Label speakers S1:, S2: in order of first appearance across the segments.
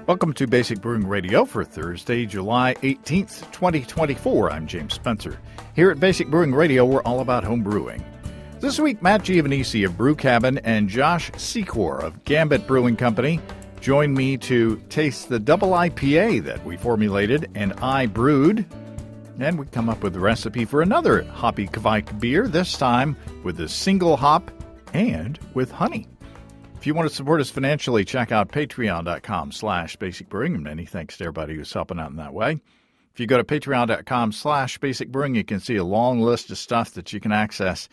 S1: Welcome to Basic Brewing Radio for Thursday, July 18th, 2024. I'm James Spencer. Here at Basic Brewing Radio, we're all about home brewing. This week, Matt Giovanisci of Brew Cabin and Josh Secaur of Gambit Brewing Company joined me to taste the Double IPA that we formulated and I brewed. And we come up with a recipe for another hoppy kveik beer, this time with a single hop and with honey. If you want to support us financially, check out patreon.com/basicbrewing. And many thanks to everybody who's helping out in that way. If you go to patreon.com/basicbrewing, you can see a long list of stuff that you can access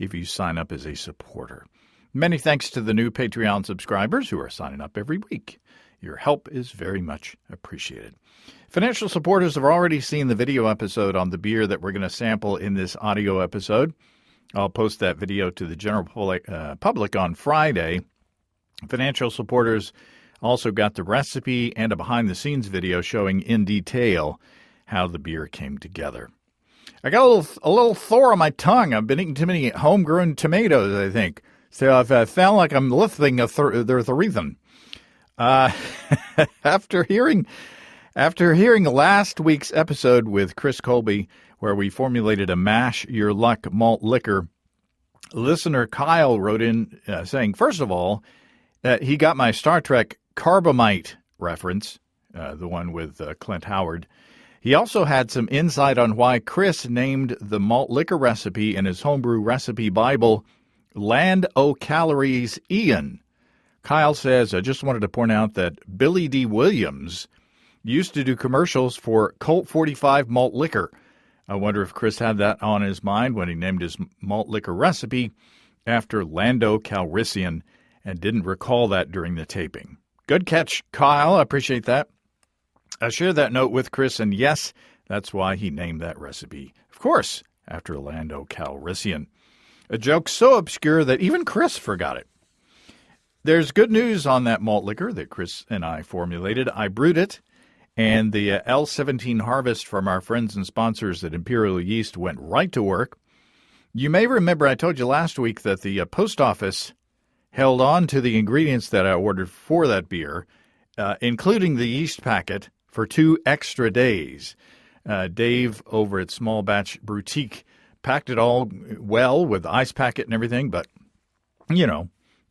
S1: if you sign up as a supporter. Many thanks to the new Patreon subscribers who are signing up every week. Your help is very much appreciated. Financial supporters have already seen the video episode on the beer that we're going to sample in this audio episode. I'll post that video to the general public on Friday. Financial supporters also got the recipe and a behind-the-scenes video showing in detail how the beer came together. I got a little sore on my tongue. I've been eating too many homegrown tomatoes, I think. So I felt like I'm lifting there's a reason. After hearing last week's episode with Chris Colby, where we formulated a Mash Your Luck malt liquor, listener Kyle wrote in saying, first of all, that he got my Star Trek Carbamite reference, the one with Clint Howard. He also had some insight on why Chris named the malt liquor recipe in his homebrew recipe Bible Land O' Calories Ian. Kyle says, I just wanted to point out that Billy D. Williams used to do commercials for Colt 45 malt liquor. I wonder if Chris had that on his mind when he named his malt liquor recipe after Lando Calrissian and didn't recall that during the taping. Good catch, Kyle. I appreciate that. I shared that note with Chris, and yes, that's why he named that recipe. Of course, after Lando Calrissian. A joke so obscure that even Chris forgot it. There's good news on that malt liquor that Chris and I formulated. I brewed it, and the L17 harvest from our friends and sponsors at Imperial Yeast went right to work. You may remember I told you last week that the post office held on to the ingredients that I ordered for that beer, including the yeast packet, for 2 extra days. Dave over at Small Batch Boutique packed it all well with the ice packet and everything, but,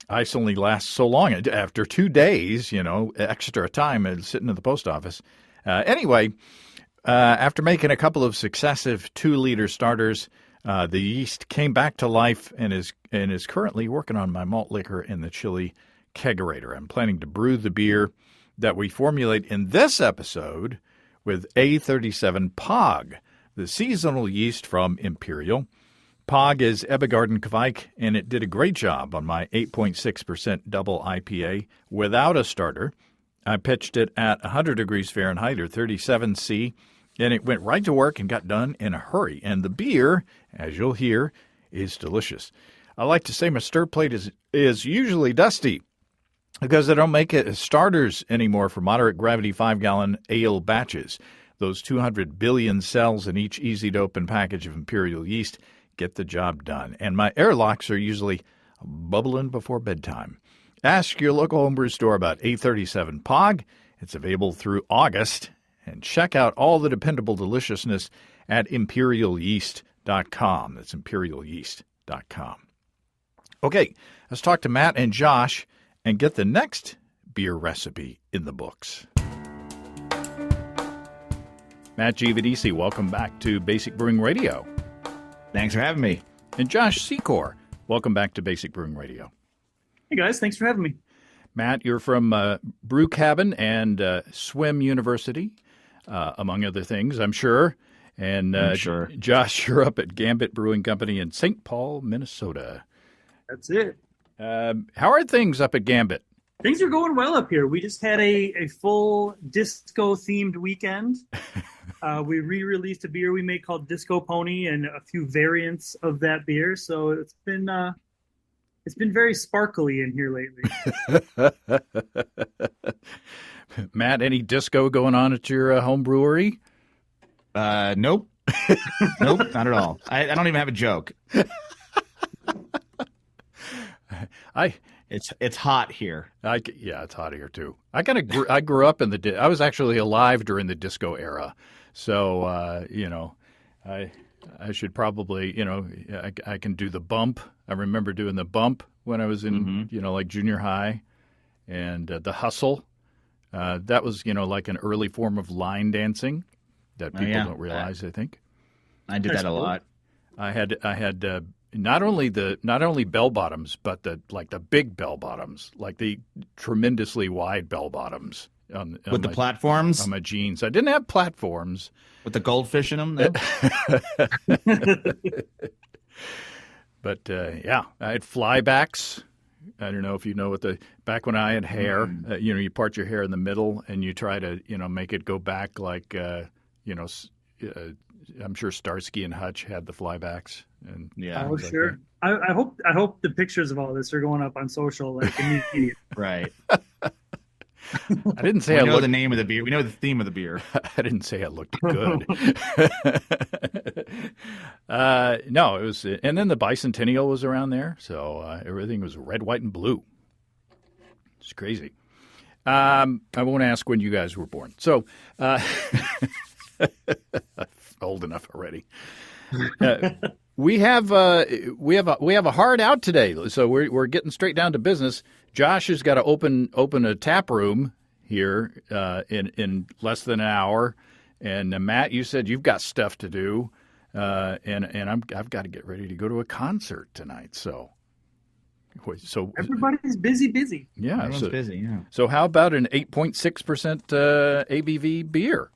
S1: ice only lasts so long. After 2 days, extra time sitting in the post office. Anyway, after making a couple of successive 2-liter starters, the yeast came back to life and is currently working on my malt liquor in the chili kegerator. I'm planning to brew the beer that we formulate in this episode with A37 Pog, the seasonal yeast from Imperial. Pog is Ebegarden Kveik, and it did a great job on my 8.6% double IPA without a starter. I pitched it at 100 degrees Fahrenheit or 37 C, and it went right to work and got done in a hurry. And the beer, as you'll hear, is delicious. I like to say my stir plate is usually dusty because I don't make it as starters anymore for moderate gravity 5-gallon ale batches. Those 200 billion cells in each easy-to-open package of Imperial yeast get the job done. And my airlocks are usually bubbling before bedtime. Ask your local homebrew store about A37 Pog. It's available through August. And check out all the dependable deliciousness at imperialyeast.com. That's imperialyeast.com. Okay, let's talk to Matt and Josh and get the next beer recipe in the books. Matt Giovanisci, welcome back to Basic Brewing Radio.
S2: Thanks for having me.
S1: And Josh Secaur, welcome back to Basic Brewing Radio.
S3: Hey, guys. Thanks for having me.
S1: Matt, you're from Brew Cabin and Swim University, among other things, I'm sure. And
S2: I'm sure.
S1: Josh, you're up at Gambit Brewing Company in St. Paul, Minnesota.
S3: That's it.
S1: How are things up at Gambit?
S3: Things are going well up here. We just had a full disco-themed weekend. We re-released a beer we made called Disco Pony and a few variants of that beer. So it's been very sparkly in here lately.
S1: Matt, any disco going on at your home brewery?
S2: Nope. Nope, not at all. I don't even have a joke.
S1: I
S2: It's hot here.
S1: yeah, it's hot here too. I grew up in I was actually alive during the disco era, so I should probably I can do the bump. I remember doing the bump when I was in like junior high, and the hustle. That was like an early form of line dancing that people don't realize. I think
S2: I did that a lot.
S1: I had not only bell bottoms, but the big bell bottoms, like the tremendously wide bell bottoms
S2: With the platforms?
S1: on my jeans. I didn't have platforms.
S2: With the goldfish in them, though?
S1: But yeah, I had flybacks. I don't know if you know back when I had hair, you part your hair in the middle and you try to, make it go back like, I'm sure Starsky and Hutch had the flybacks. And
S3: oh, sure. I hope the pictures of all this are going up on social like immediately.
S2: Right.
S1: I didn't say
S2: we know the name of the beer. We know the theme of the beer.
S1: I didn't say it looked good. No, it was, and then the bicentennial was around there, so everything was red, white, and blue. It's crazy. I won't ask when you guys were born. So, old enough already. We have a hard out today, so we're getting straight down to business. Josh has got to open a tap room here in less than an hour, and Matt, you said you've got stuff to do, and I've got to get ready to go to a concert tonight. So
S3: everybody's busy.
S1: Yeah,
S2: everyone's busy. Yeah.
S1: So how about an 8.6% ABV beer?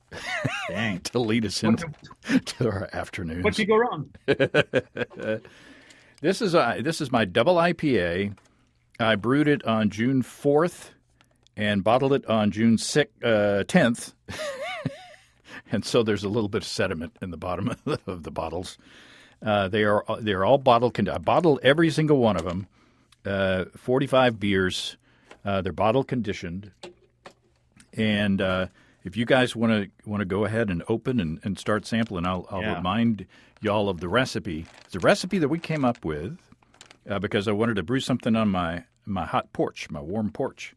S2: Dang.
S1: To lead us into our afternoons.
S3: What could go wrong?
S1: This is my Double IPA. I brewed it on June 4th and bottled it on June 10th. And so there's a little bit of sediment in the bottom of the bottles. They're all bottled. I bottled every single one of them. 45 beers. They're bottle conditioned. And if you guys want to go ahead and open and start sampling, I'll remind y'all of the recipe. It's a recipe that we came up with because I wanted to brew something on my hot porch, my warm porch.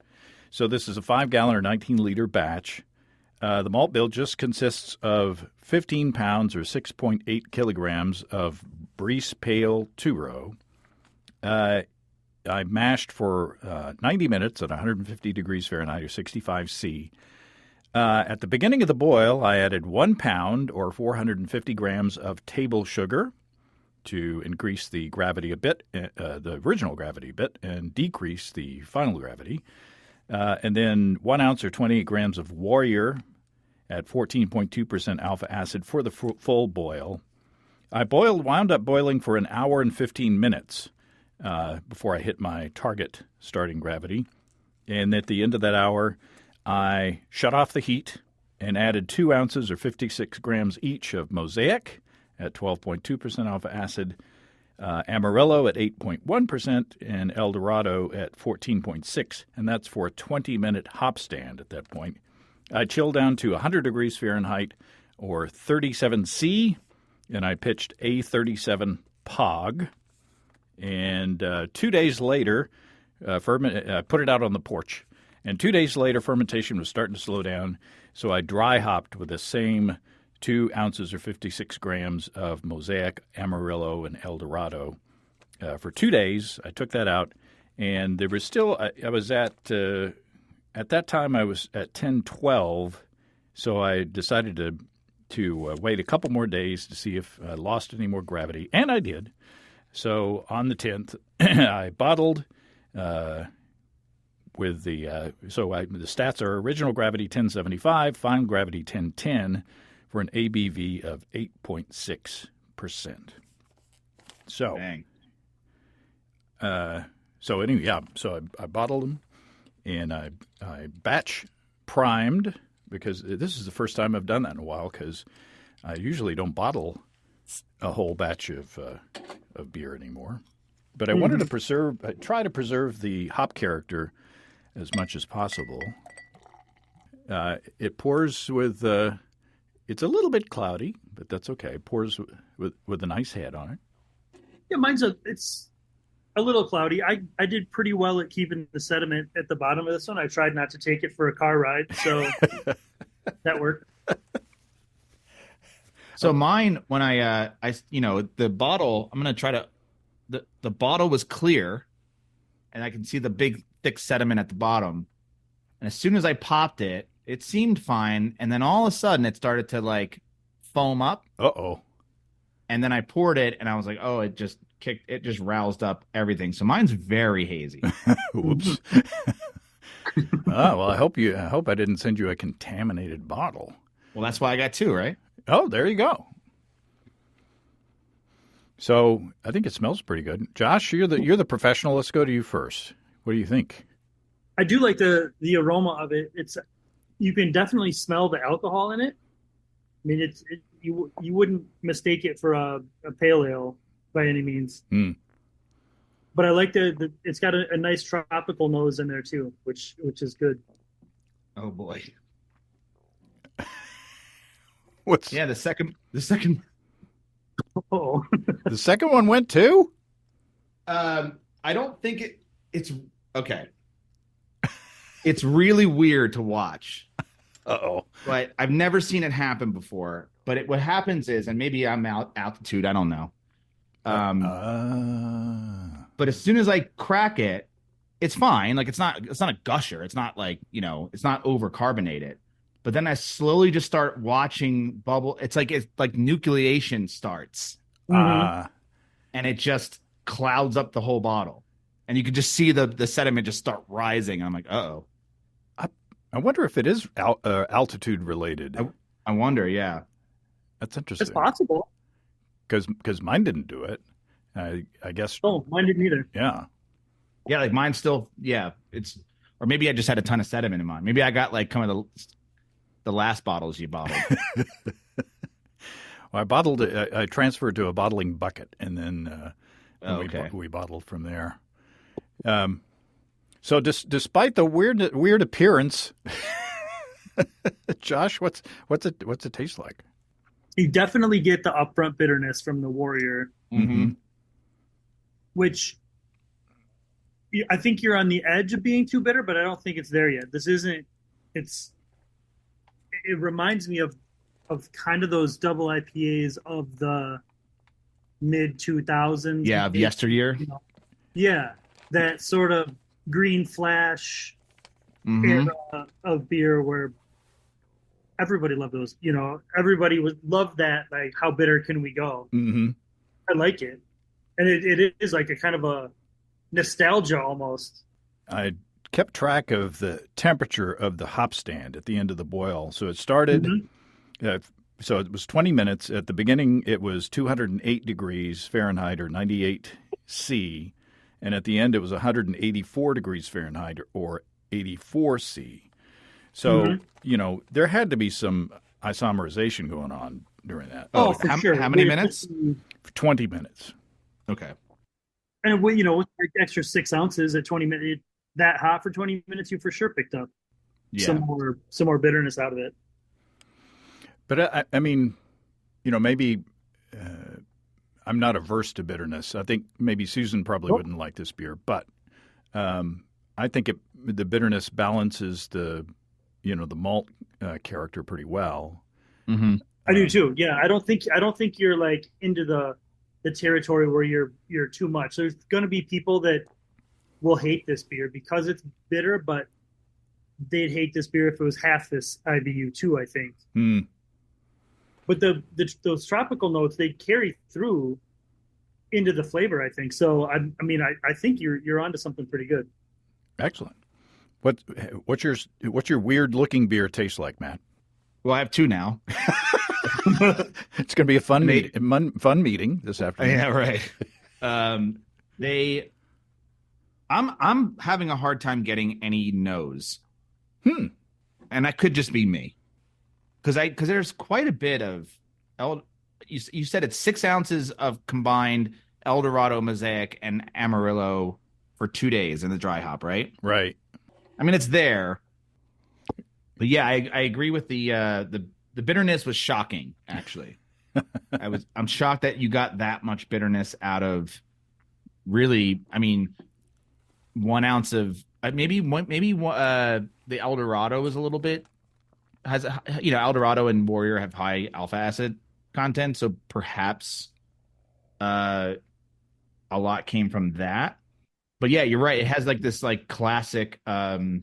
S1: So this is a 5-gallon or 19-liter batch. The malt bill just consists of 15 pounds or 6.8 kilograms of Brice Pale 2-row. I mashed for 90 minutes at 150 degrees Fahrenheit or 65 C. At the beginning of the boil, I added 1 pound or 450 grams of table sugar to increase the gravity a bit, the original gravity a bit, and decrease the final gravity. And then 1 ounce or 28 grams of Warrior at 14.2% alpha acid for the full boil. I wound up boiling for an hour and 15 minutes before I hit my target starting gravity. And at the end of that hour, I shut off the heat and added 2 ounces or 56 grams each of Mosaic at 12.2% alpha acid, Amarillo at 8.1%, and El Dorado at 14.6%. And that's for a 20-minute hop stand at that point. I chilled down to 100 degrees Fahrenheit or 37 C, and I pitched A37 POG. And 2 days later, I put it out on the porch. And 2 days later, fermentation was starting to slow down, so I dry hopped with the same 2 ounces or 56 grams of Mosaic, Amarillo, and El Dorado. For 2 days, I took that out, and there was still I was at that time I was at 1012, so I decided to wait a couple more days to see if I lost any more gravity, and I did. So on the 10th, I bottled with the the stats are original gravity 1075, final gravity 1010 for an ABV of 8.6%. So,
S2: dang.
S1: So anyway, yeah. So I bottled them, and I batch primed because this is the first time I've done that in a while because I usually don't bottle a whole batch of beer anymore. But I wanted to try to preserve the hop character as much as possible. It pours with, it's a little bit cloudy, but that's okay. It pours with a nice head on it.
S3: Yeah, it's a little cloudy. I did pretty well at keeping the sediment at the bottom of this one. I tried not to take it for a car ride, so that worked.
S2: So mine, when the bottle, I'm gonna try to. The bottle was clear, and I can see the big thick sediment at the bottom. And as soon as I popped it, it seemed fine, and then all of a sudden it started to like foam up.
S1: Uh-oh.
S2: And then I poured it, and I was like, oh, it just roused up everything. So mine's very hazy.
S1: Whoops. Well, I hope I didn't send you a contaminated bottle.
S2: Well, that's why I got two, right?
S1: Oh, there you go. So I think it smells pretty good. Josh, you're the professional. Let's go to you first. What do you think?
S3: I do like the aroma of it. You can definitely smell the alcohol in it. I mean, you wouldn't mistake it for a pale ale by any means.
S1: Mm.
S3: But I like it's got a nice tropical nose in there too, which is good.
S2: Oh boy.
S1: What's
S2: the second
S3: Oh,
S1: the second one went too?
S2: I don't think it's okay. It's really weird to watch.
S1: Uh-oh.
S2: But I've never seen it happen before. But what happens is, and maybe I'm altitude, I don't know. But as soon as I crack it, it's fine. Like it's not a gusher. It's not like, it's not over carbonated. But then I slowly just start watching bubble. It's like nucleation starts.
S3: mm-hmm.
S2: And it just clouds up the whole bottle. And you can just see the sediment just start rising. I'm like, uh-oh.
S1: I wonder if it is altitude related.
S2: I wonder, yeah.
S1: That's interesting.
S3: It's possible.
S1: Because mine didn't do it. I guess.
S3: Oh, mine didn't either.
S1: Yeah.
S2: Yeah, like mine still, yeah. Or maybe I just had a ton of sediment in mine. Maybe I got like kind of the last bottles you bottled.
S1: Well, I transferred to a bottling bucket, and then we bottled from there. So despite the weird appearance, Josh, what's it taste like?
S3: You definitely get the upfront bitterness from the Warrior,
S2: Mm-hmm.
S3: which I think you're on the edge of being too bitter, but I don't think it's there yet. This isn't. It reminds me of kind of those double IPAs of the mid 2000s.
S2: Yeah, of yesteryear.
S3: Yeah, that sort of green flash
S2: Mm-hmm.
S3: era of beer where everybody loved those. Everybody loved that. Like, how bitter can we go?
S1: Mm-hmm.
S3: I like it, and it is like a kind of a nostalgia almost.
S1: I kept track of the temperature of the hop stand at the end of the boil. So it started.
S3: Mm-hmm.
S1: So it was 20 minutes. At the beginning, it was 208 degrees Fahrenheit or 98 C. And at the end, it was 184 degrees Fahrenheit or 84 C. So, there had to be some isomerization going on during that.
S3: Oh, for sure.
S2: How many minutes?
S1: 20 minutes.
S2: Okay.
S3: And with like extra 6 ounces at 20 minutes, that hot for 20 minutes, you for sure picked up some more bitterness out of it.
S1: But I mean, maybe I'm not averse to bitterness. I think maybe Susan probably wouldn't like this beer, but I think the bitterness balances the malt character pretty well.
S2: Mm-hmm.
S3: I do too. Yeah, I don't think you're like into the territory where you're too much. There's going to be people that will hate this beer because it's bitter, but they'd hate this beer if it was half this IBU too, I think.
S1: Mm.
S3: But those tropical notes, they carry through into the flavor, I think. So I think you're onto something pretty good.
S1: Excellent. What's your weird looking beer taste like, Matt?
S2: Well, I have two now.
S1: It's going to be a fun meeting this afternoon.
S2: Yeah, right. I'm having a hard time getting any nose. And that could just be me. Because there's quite a bit of you said it's 6 ounces of combined Eldorado, Mosaic, and Amarillo for 2 days in the dry hop, right?
S1: Right.
S2: I mean, it's there. But yeah, I agree with the bitterness was shocking, actually. I'm shocked that you got that much bitterness out of really, I mean, 1 ounce of the Eldorado is a little bit Eldorado and Warrior have high alpha acid content, so perhaps a lot came from that. But yeah, you're right. It has like this like classic the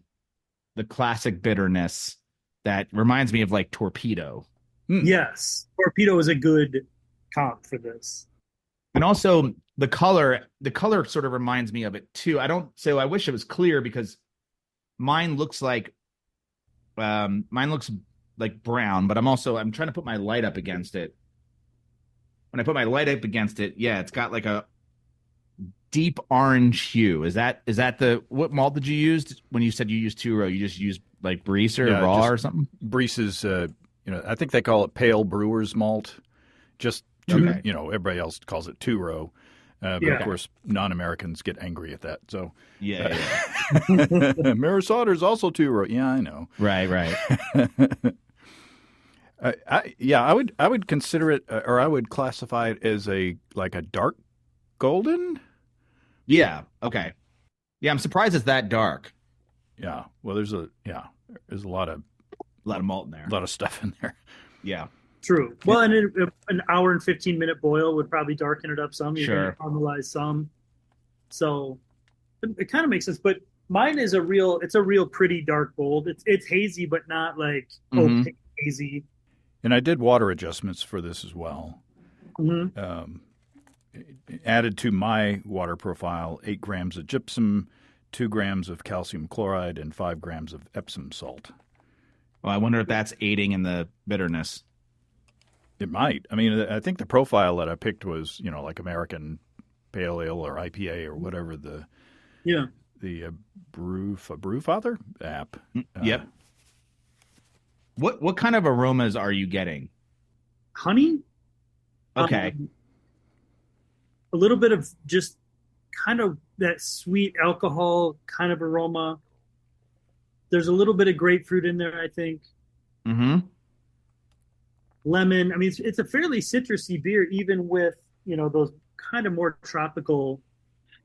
S2: classic bitterness that reminds me of like Torpedo.
S3: Yes, Torpedo is a good comp for this.
S2: And also the color sort of reminds me of it too. I wish it was clear because mine looks like brown, but I'm trying to put my light up against it. When I put my light up against it, yeah, it's got like a deep orange hue. Is that what malt did you use when you said you used 2-row? You just used like Breeze or raw or something?
S1: Breeze is, I think they call it pale brewer's malt. Just two,
S2: Okay.
S1: Everybody else calls it 2-row. But of course, non-Americans get angry at that. So
S2: Yeah.
S1: Marisauder is also 2-row. Yeah, I know.
S2: Right.
S1: I would consider it, or I would classify it as a dark golden.
S2: Yeah. Okay. Yeah, I'm surprised it's that dark.
S1: Yeah. Well, there's a lot of
S2: malt in there.
S1: A lot of stuff in there.
S2: Yeah.
S3: True. Well, and an hour and 15-minute boil would probably darken it up some. You're
S2: Sure.
S3: going to caramelize some. So it kind of makes sense. But mine is a real pretty dark gold. It's hazy, but not like opaque hazy.
S1: And I did water adjustments for this as well.
S3: Mm-hmm.
S1: Added to my water profile 8 grams of gypsum, 2 grams of calcium chloride, and 5 grams of Epsom salt.
S2: Well, I wonder if that's aiding in the bitterness.
S1: It might. I mean, I think the profile that I picked was, like American Pale Ale or IPA or whatever the Brewfather app.
S2: Yep. What kind of aromas are you getting?
S3: Honey.
S2: Okay.
S3: A little bit of just kind of that sweet alcohol kind of aroma. There's a little bit of grapefruit in there, I think.
S2: Mm-hmm.
S3: Lemon. I mean, it's a fairly citrusy beer, even with those kind of more tropical.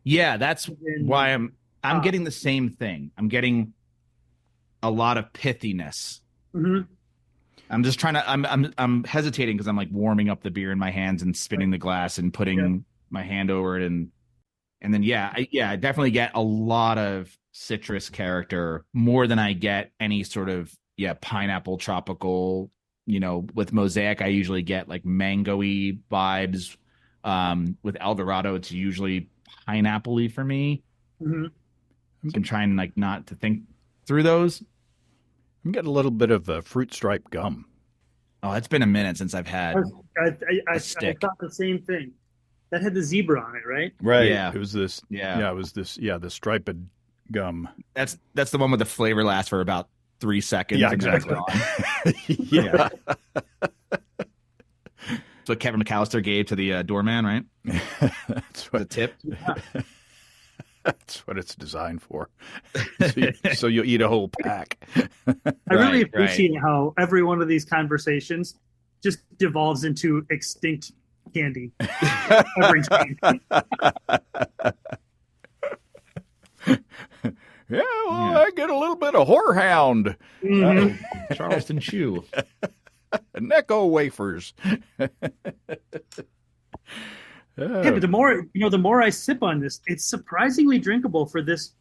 S2: Yeah, that's why I'm getting the same thing. I'm getting a lot of pithiness.
S3: Mm-hmm.
S2: I'm just trying to. I'm hesitating because I'm like warming up the beer in my hands and spinning the glass and putting my hand over it and then I definitely get a lot of citrus character, more than I get any sort of pineapple tropical. With Mosaic, I usually get like mango-y vibes. With Eldorado, it's usually pineapple-y for me.
S3: Mm-hmm.
S2: So I'm trying like not to think through those.
S1: I'm getting a little bit of fruit stripe gum.
S2: Oh, it's been a minute since I've had
S3: I
S2: stick.
S3: thought the same thing. That had the zebra on it, right?
S1: Right.
S2: Yeah.
S1: It was this.
S2: Yeah.
S1: It was this. Yeah, the striped gum.
S2: That's the one with the flavor lasts for about 3 seconds.
S1: Yeah,
S2: and then it's
S1: exactly.
S2: gone. Yeah. That's what Kevin McAllister gave to the doorman, right?
S1: That's what
S2: The tip.
S1: That's what it's designed for. So you'll eat a whole pack.
S3: I really appreciate how every one of these conversations just devolves into extinct candy every time.
S1: I get a little bit of Whorehound.
S3: Mm-hmm.
S2: Charleston Chew.
S1: Necco wafers.
S3: Yeah, but the more I sip on this, it's surprisingly drinkable for this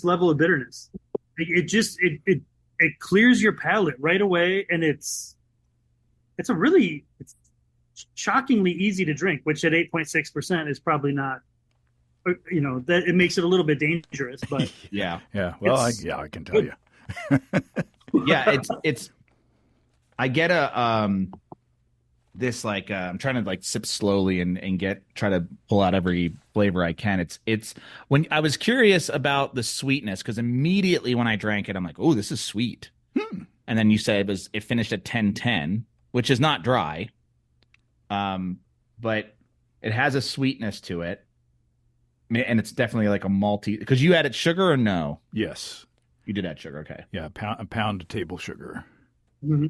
S3: level of bitterness. It clears your palate right away, and it's shockingly easy to drink, which at 8.6% is probably not. That it makes it a little bit dangerous, but
S2: Yeah.
S1: Well, I can tell you.
S2: Yeah, it's. I get this like I'm trying to like sip slowly and try to pull out every flavor I can. It's when I was curious about the sweetness, because immediately when I drank it, I'm like, oh, this is sweet. And then you said it finished at 10-10, which is not dry, but it has a sweetness to it, and it's definitely like a malty. Because you added sugar or no?
S1: Yes.
S2: You did add sugar. Okay.
S1: Yeah, a pound of table sugar.
S3: mm-hmm.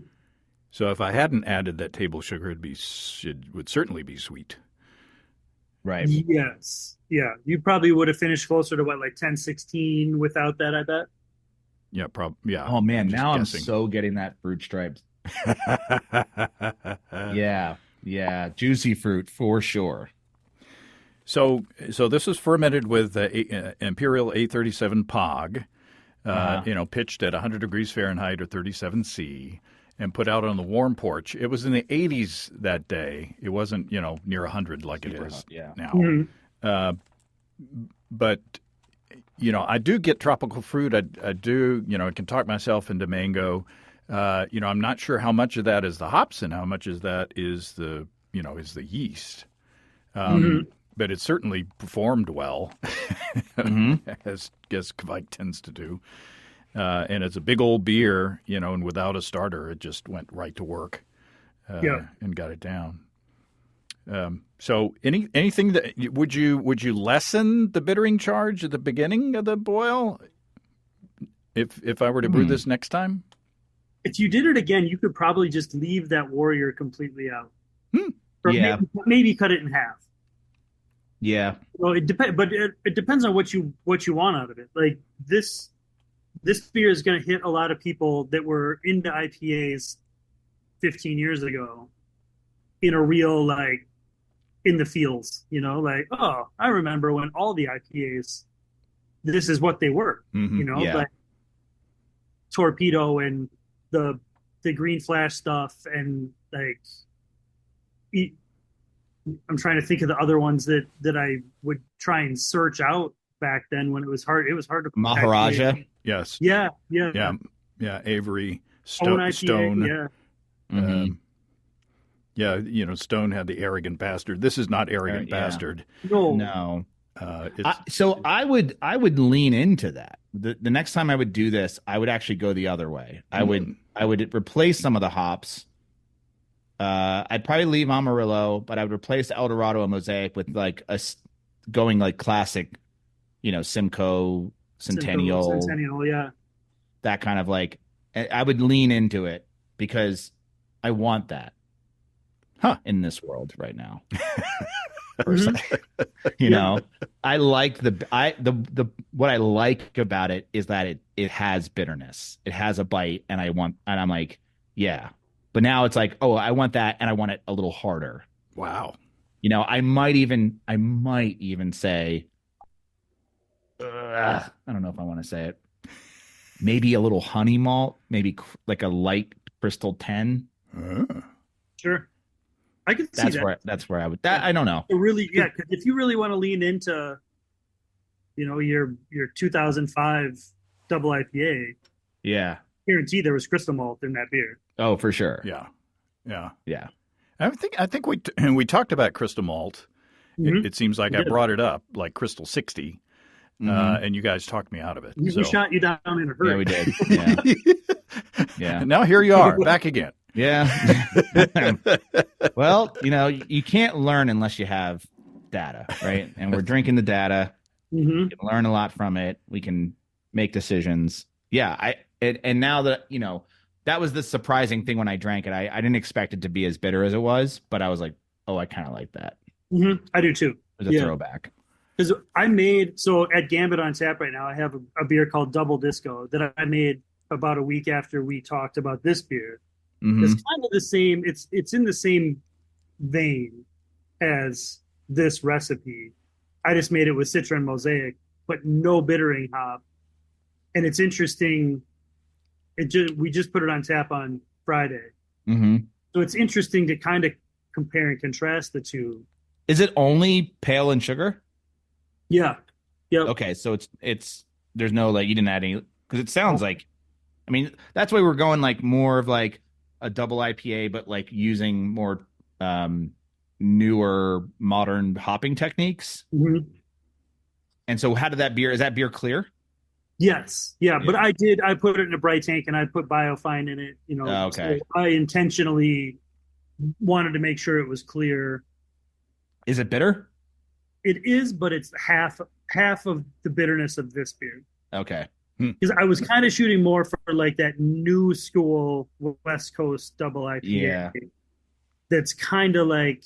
S1: So if I hadn't added that table sugar, it would certainly be sweet.
S2: Right.
S3: Yes. Yeah. You probably would have finished closer to what, like 10-16 without that, I bet.
S1: Yeah, yeah.
S2: Oh man,
S1: just
S2: now
S1: guessing.
S2: I'm so getting that fruit stripes. Yeah. Yeah. Juicy fruit for sure.
S1: So this is fermented with Imperial A37 Pog, pitched at 100 degrees Fahrenheit or 37 C, and put out on the warm porch. It was in the 80s that day. It wasn't, near 100 like it is now.
S3: Mm-hmm.
S1: But I do get tropical fruit. I do, I can talk myself into mango. I'm not sure how much of that is the hops and how much of that is the yeast. But it certainly performed well, as kveik tends to do. And it's a big old beer, and without a starter, it just went right to work and got it down. So anything that would you lessen the bittering charge at the beginning of the boil if I were to brew this next time?
S3: If you did it again, you could probably just leave that warrior completely out. Or
S2: Yeah.
S3: maybe cut it in half.
S2: Yeah.
S3: Well, it depends, but it depends on what you want out of it. Like this beer is going to hit a lot of people that were into IPAs 15 years ago in a real, like, in the feels, like, oh, I remember when all the IPAs, this is what they were, like Torpedo and the Green Flash stuff, and like I'm trying to think of the other ones that I would try and search out back then when it was hard. It was hard to
S1: Maharaja. Yes.
S3: Yeah.
S1: Avery Stone.
S3: Yeah.
S1: Stone had the arrogant bastard. This is not arrogant bastard.
S2: No. I would lean into that. The next time I would do this, I would actually go the other way. I would replace some of the hops. I'd probably leave Amarillo, but I would replace Eldorado and Mosaic with like going like classic, Simcoe, Centennial,
S3: yeah.
S2: That kind of like. I would lean into it because I want that in this world right now. I like the what I like about it is that it has bitterness. It has a bite, and I'm like, yeah. But now it's like, oh, I want that, and I want it a little harder.
S1: Wow.
S2: I might even say, I don't know if I want to say it. Maybe a little honey malt, maybe like a light Crystal 10.
S3: Sure. I could see that.
S2: That's where I would. I don't know.
S3: Really, yeah. Because if you really want to lean into, your 2005 double IPA, guarantee there was crystal malt in that beer.
S2: Oh, for sure.
S1: Yeah. I think we talked about crystal malt. It seems like I brought it up, like Crystal 60, and you guys talked me out of it.
S3: We shot you down in a hurry.
S2: Yeah, we did. Yeah.
S1: And now here you are, back again.
S2: Yeah. Well, you can't learn unless you have data, right? And we're drinking the data. We can learn a lot from it. We can make decisions. Yeah. And now that, that was the surprising thing when I drank it. I didn't expect it to be as bitter as it was, but I was like, oh, I kind of like that.
S3: I do too.
S2: It was a throwback.
S3: Because so at Gambit on tap right now, I have a beer called Double Disco that I made about a week after we talked about this beer. It's kind of the same. It's in the same vein as this recipe. I just made it with Citra and Mosaic, but no bittering hop. And it's interesting. We just put it on tap on Friday. So it's interesting to kind of compare and contrast the two.
S2: Is it only pale and sugar?
S3: Yeah. Yep.
S2: Okay, so it's there's no like you didn't add any because it sounds like, I mean that's why we're going like more of like a double IPA, but like using more newer modern hopping techniques. And so how did is that beer clear?
S3: Yes. Yeah. But I put it in a bright tank and I put biofine in it,
S2: okay.
S3: So I intentionally wanted to make sure it was clear.
S2: Is it bitter?
S3: It is, but it's half of the bitterness of this beer.
S2: Okay.
S3: Because I was kind of shooting more for like that new school West Coast double IPA.
S2: Yeah.
S3: That's kind of like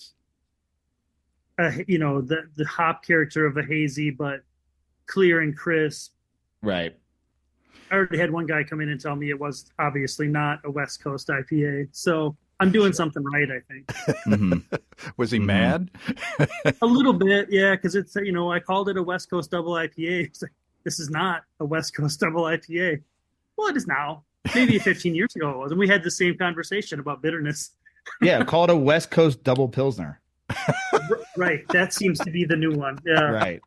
S3: the hop character of a hazy, but clear and crisp.
S2: Right.
S3: I already had one guy come in and tell me it was obviously not a West Coast IPA. So I'm doing something right, I think.
S2: Mm-hmm.
S1: Was he mad?
S3: A little bit, yeah, because it's, I called it a West Coast double IPA. It's like, this is not a West Coast double IPA. Well, it is now. Maybe 15 years ago it was. And we had the same conversation about bitterness.
S2: Yeah, call it a West Coast double Pilsner.
S3: Right. That seems to be the new one. Yeah.
S2: Right.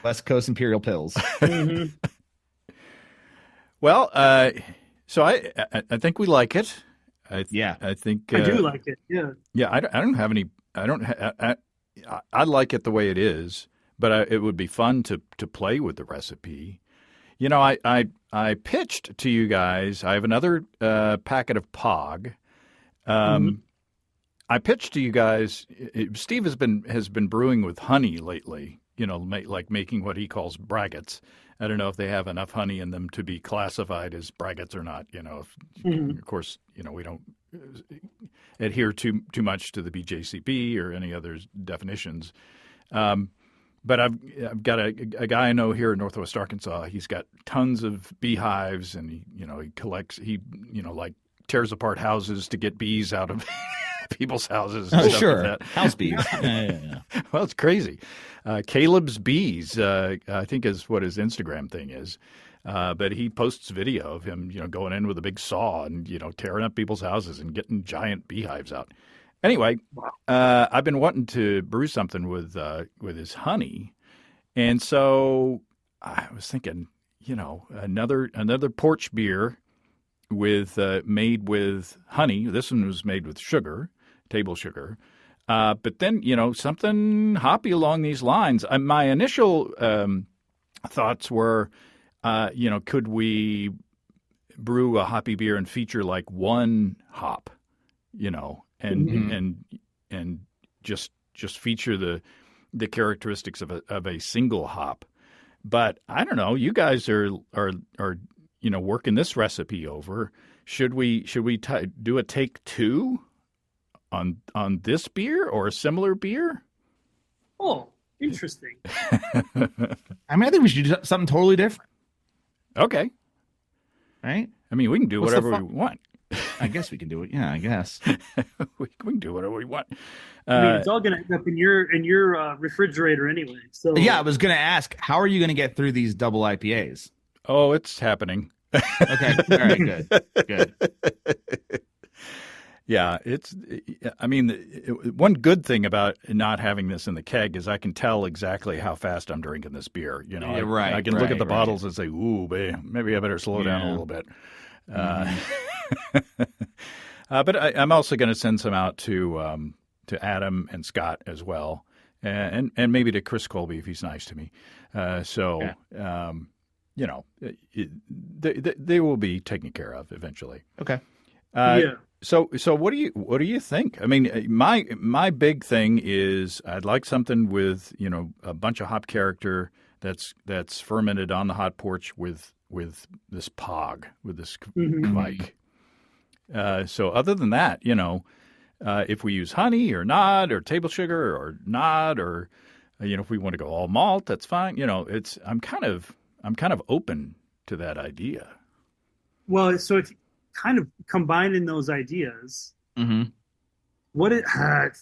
S2: West Coast Imperial Pills.
S3: Mm-hmm.
S1: Well, so I think we like it. I think
S3: I do like it. Yeah.
S1: Yeah, I don't have any. I like it the way it is, but it would be fun to play with the recipe. I pitched to you guys. I have another packet of Pog. I pitched to you guys. Steve has been brewing with honey lately. Like making what he calls braggots. I don't know if they have enough honey in them to be classified as braggots or not. Of course, we don't adhere too much to the BJCP or any other definitions. But I've got a guy I know here in Northwest Arkansas. He's got tons of beehives, and he collects. He like tears apart houses to get bees out of people's houses. And stuff
S2: sure,
S1: like that.
S2: House bees. Yeah.
S1: Well, it's crazy. Caleb's Bees, I think, is what his Instagram thing is. But he posts video of him, going in with a big saw and tearing up people's houses and getting giant beehives out. Anyway, I've been wanting to brew something with his honey, and so I was thinking, another porch beer made with honey. This one was made with sugar, table sugar. But then, something hoppy along these lines. My initial thoughts were, could we brew a hoppy beer and feature like one hop, and just feature the characteristics of a single hop. But I don't know. You guys are working this recipe over. Should we do a take two on this beer or a similar beer?
S3: Oh, interesting.
S2: I think we should do something totally different.
S1: Okay.
S2: Right?
S1: We can do whatever we want.
S2: I guess we can do it. Yeah, I guess.
S1: we can do whatever we want.
S3: It's all going to end up in your refrigerator anyway. So
S2: yeah, I was going to ask, how are you going to get through these double IPAs?
S1: Oh, it's happening.
S2: Okay. All right. Good.
S1: Yeah, one good thing about not having this in the keg is I can tell exactly how fast I'm drinking this beer. I can look at the bottles and say, "Ooh, maybe I better slow down a little bit." But I'm also going to send some out to Adam and Scott as well, and maybe to Chris Colby if he's nice to me. They will be taken care of eventually.
S2: Okay.
S3: Yeah.
S1: So what do you think? My big thing is I'd like something with a bunch of hop character that's fermented on the hot porch with this Pog, with this kveik. So other than that, if we use honey or not, or table sugar or not, or if we want to go all malt, that's fine. I'm kind of open to that idea.
S3: Well, so if kind of combining those ideas, the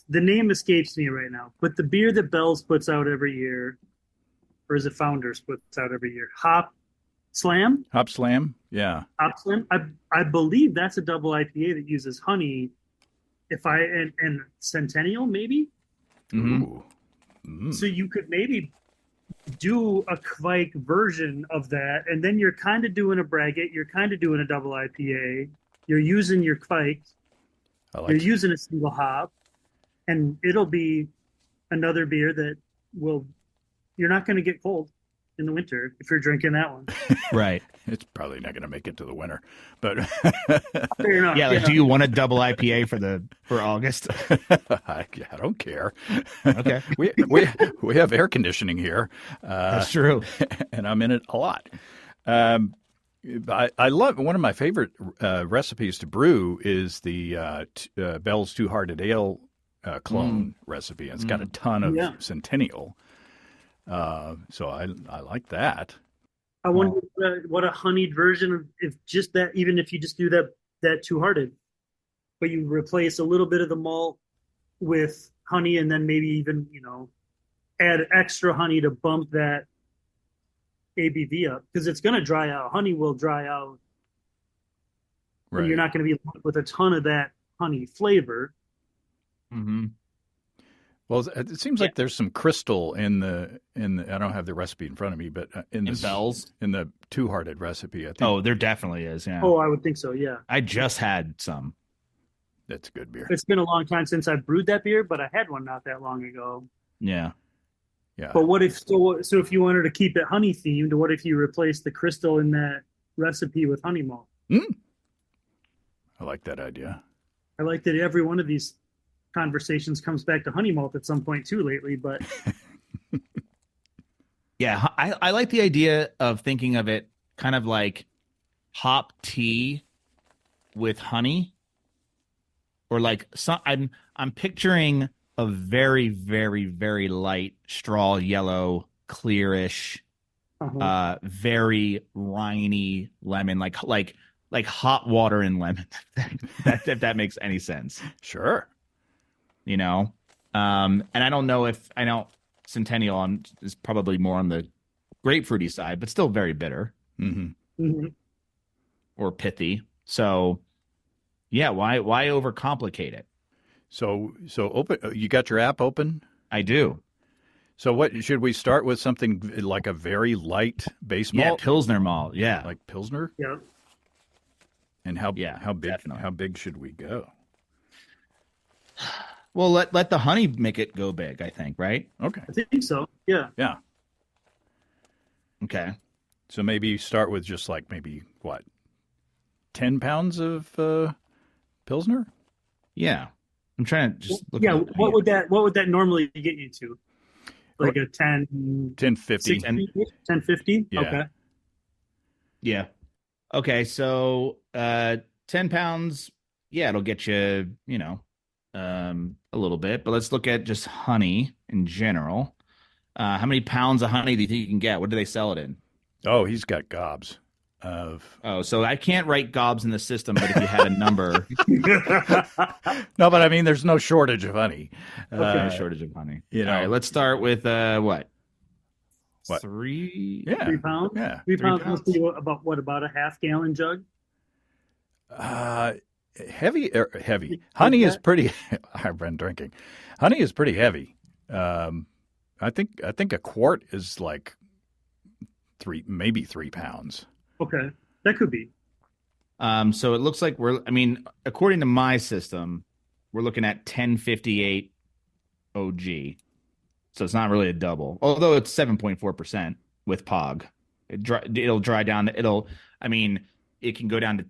S3: name escapes me right now, but the beer that Bell's puts out every year, or is it Founders puts out every year, Hop Slam,
S1: yeah,
S3: Hop Slam. I believe that's a double IPA that uses honey. And Centennial maybe. So you could maybe do a kveik version of that, and then you're kind of doing a braggot, you're kind of doing a double IPA, you're using your kveik, you're using a single hop, and it'll be another beer that you're not going to get cold in the winter if you're drinking that one.
S2: Right.
S1: It's probably not going to make it to the winter, but
S3: fair enough.
S2: Yeah. Do you want a double IPA for August?
S1: I don't care.
S2: Okay.
S1: We have air conditioning here.
S2: That's true.
S1: And I'm in it a lot. I love one of my favorite recipes to brew is the Bell's Two Hearted Ale clone recipe. And it's got a ton of
S3: Yeah.
S1: Centennial. So I like that.
S3: I wonder what a honeyed version of if just that, even if you just do that two-hearted, but you replace a little bit of the malt with honey, and then maybe even add extra honey to bump that ABV up, because it's going to dry out. Honey will dry out,
S1: Right.
S3: and you're not going to be left with a ton of that honey flavor.
S2: Mm-hmm.
S1: Well, it seems like there's some crystal in the. I don't have the recipe in front of me, but in the
S2: bells
S1: in the two-hearted recipe, I think.
S2: Oh, there definitely is. Yeah.
S3: Oh, I would think so. Yeah,
S2: I just had some.
S1: That's good beer.
S3: it's been a long time since I brewed that beer, but I had one not that long ago.
S2: Yeah.
S1: Yeah.
S3: But what if so if you wanted to keep it honey themed, what if you replaced the crystal in that recipe with honey malt?
S1: I like that idea.
S3: I like that every one of these conversations comes back to honey malt at some point too lately, but
S2: Yeah, I like the idea of thinking of it kind of like hop tea with honey, or like I'm picturing a very, very, very light straw yellow, clearish, very winey lemon, like hot water and lemon. If that makes any sense.
S1: Sure.
S2: And I don't know if I know Centennial is probably more on the grapefruity side, but still very bitter or pithy. So, yeah, why overcomplicate it?
S1: So open. You got your app open?
S2: I do.
S1: So what should we start with? Something like a very light base malt,
S2: Yeah, Pilsner malt. Yeah,
S1: like Pilsner.
S3: yeah.
S1: And how big?
S2: Definitely.
S1: How big should we go?
S2: Well, let the honey make it go big, I think, right?
S1: Okay.
S3: I think so. Yeah.
S1: Yeah.
S2: Okay.
S1: So maybe start with just like maybe 10 pounds of Pilsner?
S2: Yeah. I'm trying to just look.
S3: Yeah.
S2: at
S3: What would that normally get you to? Like a 10,
S1: 1050.
S3: 1050?
S1: Yeah.
S3: Okay.
S2: Yeah. Okay. So 10 pounds. Yeah, it'll get you, a little bit. But let's look at just honey in general. How many pounds of honey do you think you can get? What do they sell it in?
S1: Oh, he's got gobs of.
S2: Oh, so I can't write gobs in the system, but if you had a number.
S1: No, but I mean, there's no shortage of honey.
S2: No shortage of honey.
S1: All
S2: right, let's start with what?
S1: What?
S2: 3?
S1: Yeah.
S3: 3 pounds?
S1: Yeah.
S3: 3
S2: 3
S3: pounds must
S2: pounds.
S3: be about a half-gallon jug?
S1: Heavy. Honey is pretty. I've been drinking. Honey is pretty heavy. I think a quart is like maybe 3 pounds.
S3: Okay. That could be.
S2: So it looks like according to my system, we're looking at 1058 OG. So it's not really a double, although it's 7.4% with POG. It'll dry down. It can go down to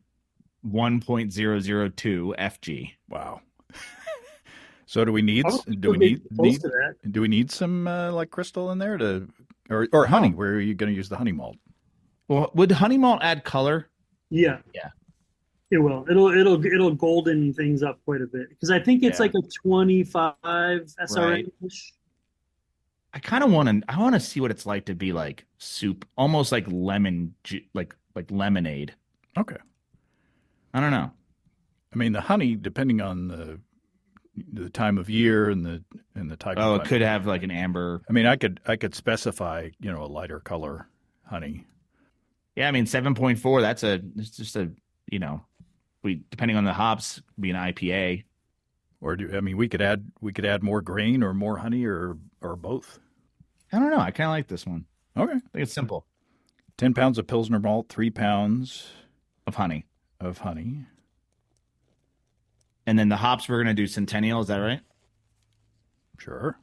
S2: 1.002 FG.
S1: Wow. So do we need some like crystal in there or honey? Where are you going to use the honey malt?
S2: Well, would honey malt add color?
S3: Yeah.
S2: Yeah.
S3: It will. It'll golden things up quite a bit, because I think it's like a 25 SRM-ish.
S2: I want to see what it's like to be like soup, almost like like lemonade.
S1: Okay.
S2: I don't know.
S1: I mean, the honey, depending on the time of year and the type.
S2: Oh,
S1: of
S2: it could have like an amber.
S1: I mean, I could specify, a lighter color honey.
S2: Yeah, 7.4. It's just a depending on the hops, be an IPA.
S1: Or we could add more grain or more honey or both.
S2: I don't know. I kind of like this one.
S1: Okay.
S2: I think it's simple.
S1: 10 pounds of Pilsner malt, 3 pounds
S2: of honey. And then the hops, we're going to do Centennial. Is that right?
S1: Sure.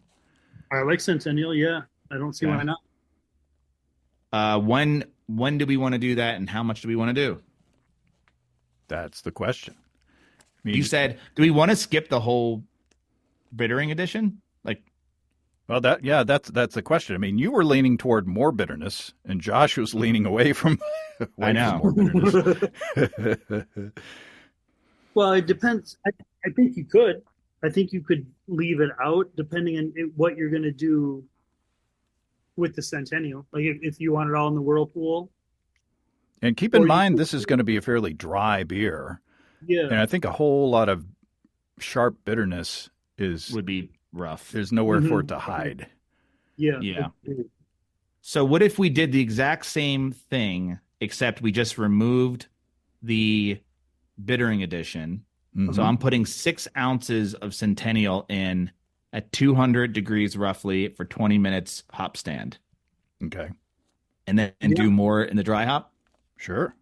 S3: I like Centennial. Yeah. I don't see why
S2: not. When do we want to do that, and how much do we want to do?
S1: That's the question.
S2: You said, do we want to skip the whole bittering edition?
S1: Well, that's the question. You were leaning toward more bitterness, and Josh was leaning away from.
S2: I know.
S1: From more bitterness.
S3: Well, it depends. I think you could. I think you could leave it out depending on what you're going to do with the Centennial. Like if you want it all in the whirlpool.
S1: And keep in
S3: Or you
S1: mind,
S3: could,
S1: this is going to be a fairly dry beer.
S3: yeah,
S1: And I think a whole lot of sharp bitterness is
S2: Would be rough.
S1: there's nowhere for it
S3: Mhm.
S1: to hide.
S3: yeah,
S2: Yeah. So what if we did the exact same thing, except we just removed the bittering addition?
S1: Mhm.
S2: So I'm putting 6 ounces of Centennial in at 200 degrees roughly for 20 minutes hop stand,
S1: Okay.
S2: and then
S3: Yeah.
S2: do more in the dry hop.
S1: Sure.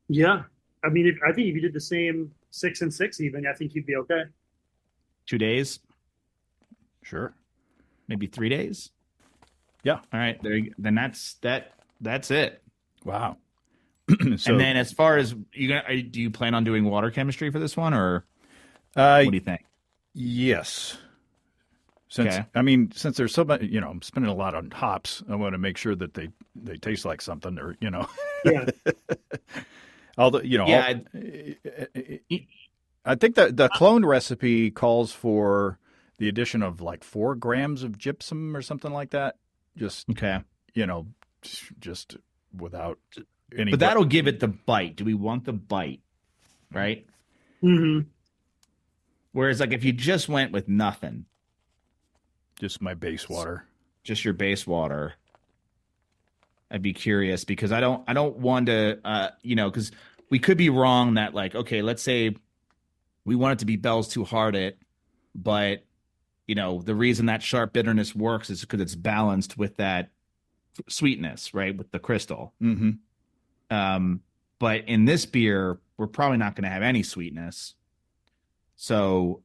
S3: Yeah. I mean, I think if you did the same 6 and 6, even, I think you'd be okay.
S2: 2 days,
S1: Sure.
S2: maybe 3 days.
S1: Yeah.
S2: All right, then that's it.
S1: Wow.
S2: And then as far as do you plan on doing water chemistry for this one, or what do you think?
S1: Yes. Since since there's so much, I'm spending a lot on hops. I want to make sure that they taste like something, or
S3: Yeah.
S1: although I think that the clone recipe calls for the addition of like 4 grams of gypsum or something like that. Just
S2: Okay.
S1: Just without any.
S2: But that'll give it the bite. Do we want the bite? Right?
S3: Mm-hmm.
S2: Whereas like if you just went with nothing,
S1: just my base water,
S2: just your base water, I'd be curious because I don't want to because we could be wrong that like, okay, let's say we want it to be Bell's Two Hearted, but the reason that sharp bitterness works is because it's balanced with that sweetness, right? With the crystal.
S1: Mm-hmm.
S2: But in this beer, we're probably not going to have any sweetness. So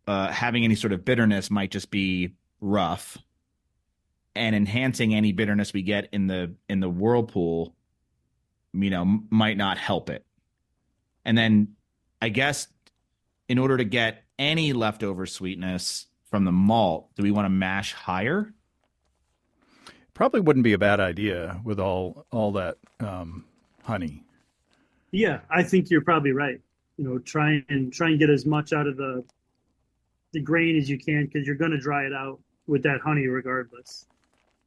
S2: having any sort of bitterness might just be rough, and enhancing any bitterness we get in the whirlpool, might not help it. And then I guess in order to get any leftover sweetness from the malt, do we want to mash higher?
S1: Probably wouldn't be a bad idea with all that honey.
S3: Yeah, I think you're probably right. Try and get as much out of the grain as you can, because you're going to dry it out with that honey regardless.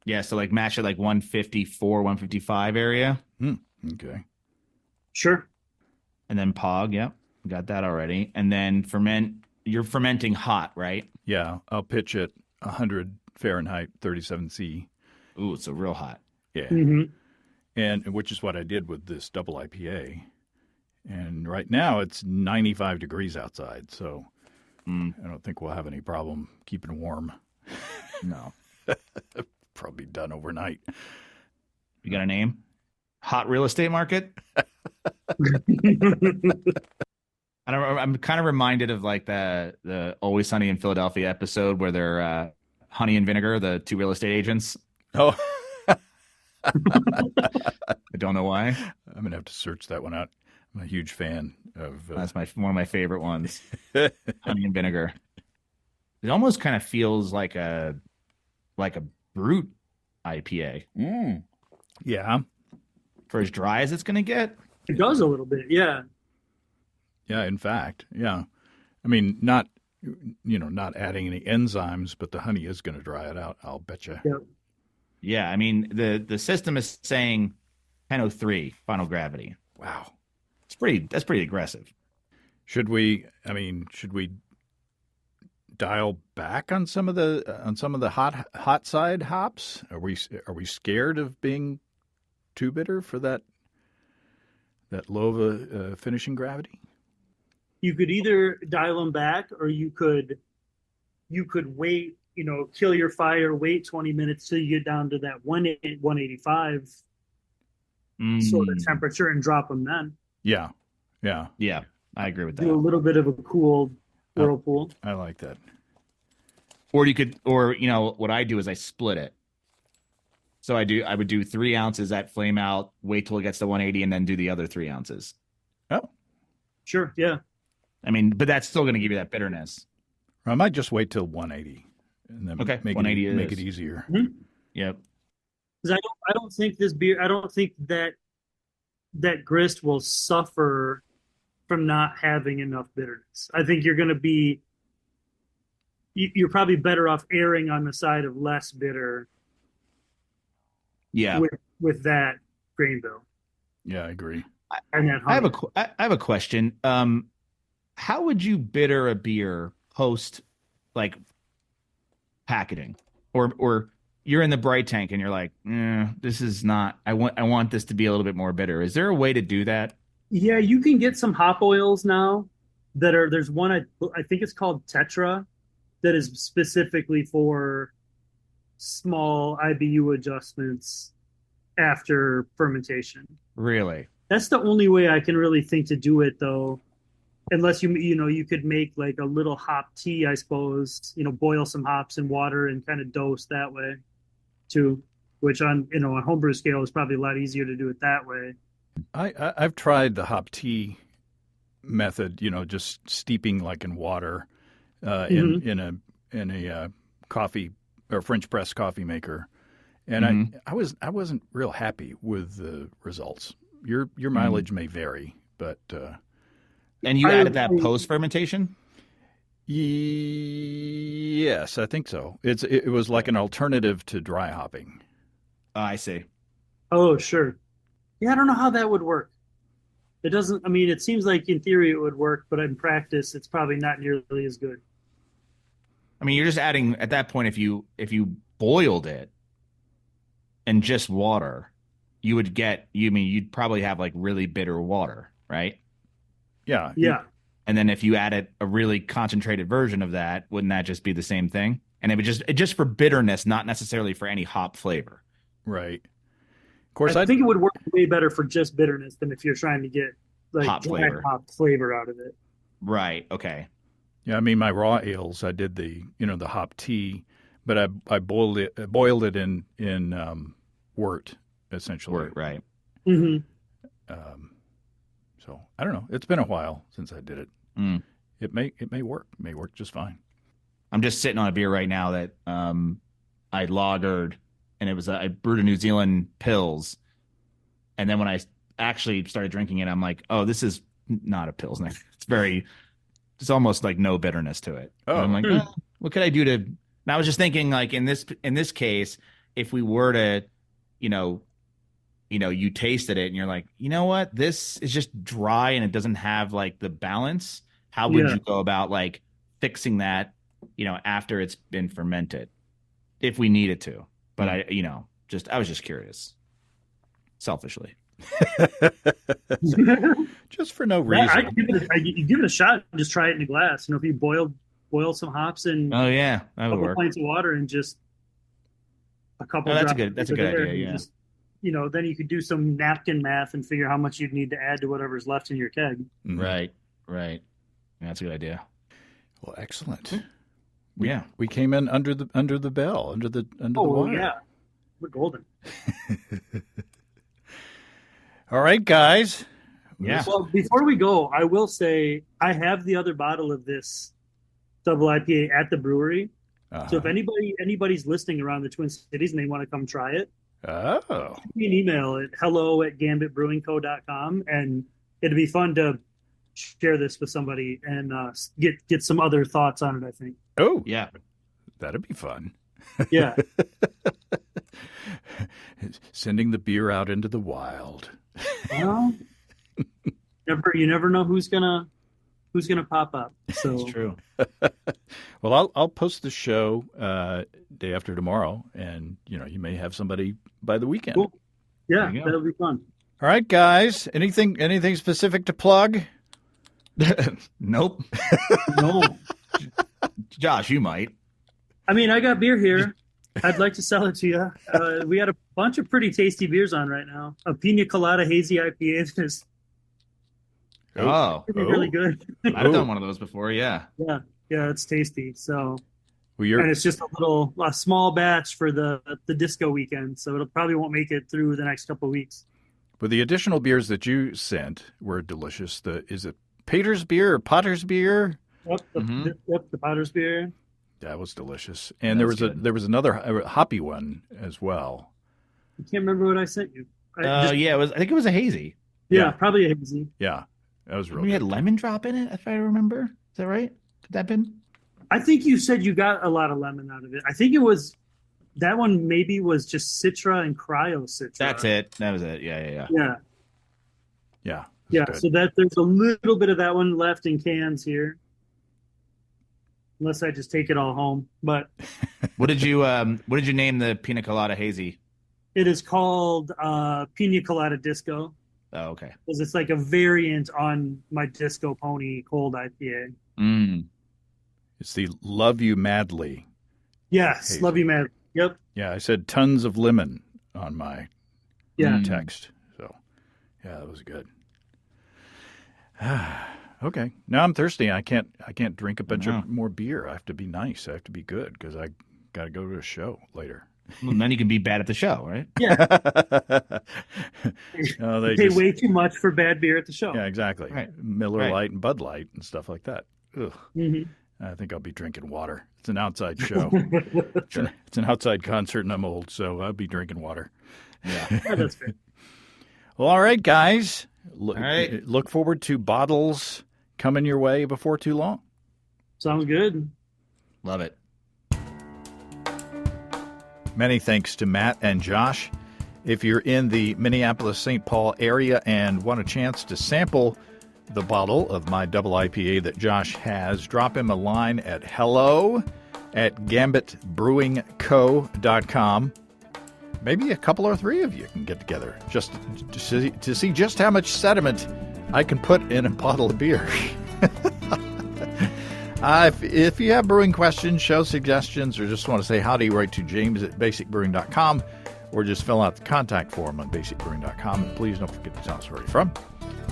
S2: Yeah, so like mash it like 154, 155 area.
S1: Okay.
S3: Sure.
S2: And then pog, yeah, got that already. And then ferment. You're fermenting hot, right?
S1: Yeah, I'll pitch at 100 Fahrenheit, 37 C.
S2: Ooh, it's a real hot.
S1: Yeah.
S3: Mm-hmm.
S1: And which is what I did with this double IPA. And right now it's 95 degrees outside, so I don't think we'll have any problem keeping warm.
S2: No.
S1: Probably done overnight.
S2: You got a name? Hot real estate market? I'm kind of reminded of like the Always Sunny in Philadelphia episode where they're Honey and Vinegar, the 2 real estate agents.
S1: Oh.
S2: I don't know why.
S1: I'm going to have to search that one out. I'm a huge fan of...
S2: That's one of my favorite ones. Honey and Vinegar. It almost kind of feels like a brute IPA.
S1: Yeah.
S2: For as dry as it's going to get.
S3: It does a little bit, yeah.
S1: Yeah, in fact, yeah. I mean, not adding any enzymes, but the honey is going to dry it out, I'll bet you.
S3: Yep.
S2: Yeah, I mean, the system is saying 1003 final gravity.
S1: Wow.
S2: That's pretty aggressive.
S1: Should we dial back on some of the hot side hops? Are we scared of being too bitter for that low of a finishing gravity?
S3: You could either dial them back, or you could wait, kill your fire, wait 20 minutes till you get down to that 185 sort of temperature and drop them then.
S1: Yeah.
S2: Yeah, I agree with that.
S3: Do a little bit of a cool whirlpool.
S1: I like that.
S2: Or what I do is I split it. So I would do 3 ounces at flame out, wait till it gets to 180, and then do the other 3 ounces.
S1: Oh,
S3: sure, yeah.
S2: I mean, but that's still going to give you that bitterness.
S1: I might just wait till 180 and then make
S2: 180
S1: make it easier.
S3: Mm-hmm.
S2: Yep.
S3: Because I don't think this beer. I don't think that grist will suffer from not having enough bitterness. I think you're going to be you're probably better off erring on the side of less bitter
S2: Yeah.
S3: with that grain bill.
S1: Yeah, I agree.
S3: And that
S2: I have
S3: honey.
S2: I have a question. How would you bitter a beer post like packeting, or you're in the bright tank and you're like, this is not. I want this to be a little bit more bitter. Is there a way to do that?
S3: Yeah, you can get some hop oils now that are. There's one I think it's called Tetra that is specifically for small IBU adjustments after fermentation.
S2: Really?
S3: That's the only way I can really think to do it, though. Unless you could make like a little hop tea, I suppose. Boil some hops in water and kind of dose that way, too. Which on homebrew scale is probably a lot easier to do it that way.
S1: I've tried the hop tea method. Just steeping like in water, in a coffee or French press coffee maker, and I wasn't real happy with the results. Your mileage may vary, but
S2: and you added that post fermentation?
S1: Yes, I think so. It was like an alternative to dry hopping.
S2: I see.
S3: Oh, sure. Yeah, I don't know how that would work. It doesn't. I mean, it seems like in theory it would work, but in practice, it's probably not nearly as good.
S2: I mean, you're just adding at that point. If you boiled it and just water, you would get. You'd probably have like really bitter water, right?
S1: Yeah.
S3: Yeah.
S2: And then if you added a really concentrated version of that, wouldn't that just be the same thing? And it would just for bitterness, not necessarily for any hop flavor.
S1: Right. Of course,
S3: I think it would work way better for just bitterness than if you're trying to get like
S2: hop flavor
S3: out of it.
S2: Right. Okay.
S1: Yeah, I mean, my raw ales, I did the hop tea, but I boiled it in wort essentially.
S2: Wort, right.
S3: Mm-hmm.
S1: So I don't know. It's been a while since I did it. It may work. It may work just fine.
S2: I'm just sitting on a beer right now that I lagered, and it was I brewed a New Zealand Pils, and then when I actually started drinking it, I'm like, oh, this is not a Pilsner. It's almost like no bitterness to it.
S1: Oh,
S2: and I'm like, what could I do to? And I was just thinking, like in this case, if we were to, you tasted it and you're like, you know what, this is just dry and it doesn't have like the balance. How would you go about like fixing that, after it's been fermented, if we needed to? But I was just curious, selfishly.
S1: Just for no reason.
S3: You give it a shot and just try it in a glass. If you boil some hops and
S2: that would
S3: couple
S2: work.
S3: pints of water and just a couple.
S2: That's a good idea. Yeah.
S3: Just, then you could do some napkin math and figure how much you'd need to add to whatever's left in your keg.
S2: Right. Yeah, that's a good idea.
S1: Well, excellent.
S2: We
S1: came in under the bell, under the wire.
S3: Yeah, we're golden.
S1: All right, guys.
S2: Yeah.
S3: Well, before we go, I will say I have the other bottle of this double IPA at the brewery. So if anybody's listening around the Twin Cities and they want to come try it, send me an email at hello@gambitbrewingco.com, and it'd be fun to share this with somebody and get some other thoughts on it, I think.
S1: Oh,
S2: yeah.
S1: That'd be fun.
S3: Yeah.
S1: Sending the beer out into the wild.
S3: Well, you never know who's gonna pop up. So
S2: That's true.
S1: Well, I'll post the show day after tomorrow, and you may have somebody by the weekend.
S3: Cool. Yeah, that'll be fun.
S1: All right, guys. Anything specific to plug?
S2: Nope.
S3: No.
S2: Josh, you might.
S3: I mean, I got beer here. I'd like to sell it to you. We had a bunch of pretty tasty beers on right now. A Pina Colada Hazy IPA that is really good.
S2: I've done one of those before, yeah.
S3: Yeah, it's tasty. So,
S1: Well,
S3: and it's just a small batch for the disco weekend, so it probably won't make it through the next couple of weeks.
S1: But the additional beers that you sent were delicious. Is it Pater's beer or Potter's beer?
S3: Yep, the Potter's beer.
S1: That was delicious, and there was another hoppy one as well.
S3: I can't remember what I sent you.
S2: I think it was a hazy.
S3: Yeah, probably a hazy.
S1: Yeah, that was really.
S2: We had lemon drop in it, if I remember. Is that right? Could that have been?
S3: I think you said you got a lot of lemon out of it. I think it was that one maybe was just Citra and Cryo Citra.
S2: That's it. That was it. Yeah.
S3: Yeah.
S1: Yeah.
S3: Yeah.
S1: Good.
S3: So there's a little bit of that one left in cans here. Unless I just take it all home. But
S2: What did you name the pina colada hazy?
S3: it is called Pina Colada Disco.
S2: Oh, okay.
S3: Because it's like a variant on my Disco Pony Cold IPA.
S1: It's the Love You Madly.
S3: Yes,
S1: Hazy.
S3: love you, man. Yep.
S1: Yeah, I said tons of lemon on my text. So, yeah, that was good. Okay. Now I'm thirsty. I can't drink a bunch of more beer. I have to be nice. I have to be good because I got to go to a show later.
S2: Well, then you can be bad at the show, right?
S3: Yeah.
S1: No,
S3: They pay way too much for bad beer at the show.
S1: Yeah, exactly.
S2: Right.
S1: Miller
S2: Right.
S1: Lite and Bud Light and stuff like that. Ugh.
S3: Mm-hmm.
S1: I think I'll be drinking water. It's an outside show. It's an outside concert, and I'm old, so I'll be drinking water.
S2: Yeah.
S3: Yeah, that's fair.
S1: Well, all right, guys. Look,
S2: All right.
S1: look forward to bottles coming your way before too long.
S3: Sounds good.
S2: Love it.
S1: Many thanks to Matt and Josh. If you're in the Minneapolis-St. Paul area and want a chance to sample the bottle of my double IPA that Josh has, drop him a line at hello@gambitbrewingco.com. Maybe a couple or three of you can get together just to see just how much sediment I can put in a bottle of beer. If you have brewing questions, show suggestions, or just want to say howdy, write to james@basicbrewing.com or just fill out the contact form on basicbrewing.com. And please don't forget to tell us where you're from.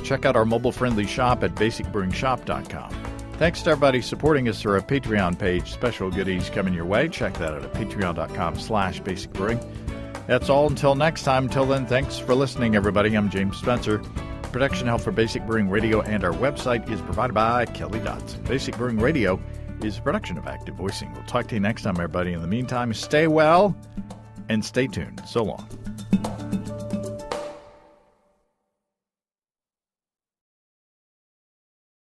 S1: Check out our mobile-friendly shop at basicbrewingshop.com. Thanks to everybody supporting us through our Patreon page. Special goodies coming your way. Check that out at patreon.com/basicbrewing. That's all until next time. Until then, thanks for listening, everybody. I'm James Spencer. Production help for Basic Brewing Radio and our website is provided by Kelly Dotson. Basic Brewing Radio is a production of Active Voicing. We'll talk to you next time, everybody. In the meantime, stay well and stay tuned. So long.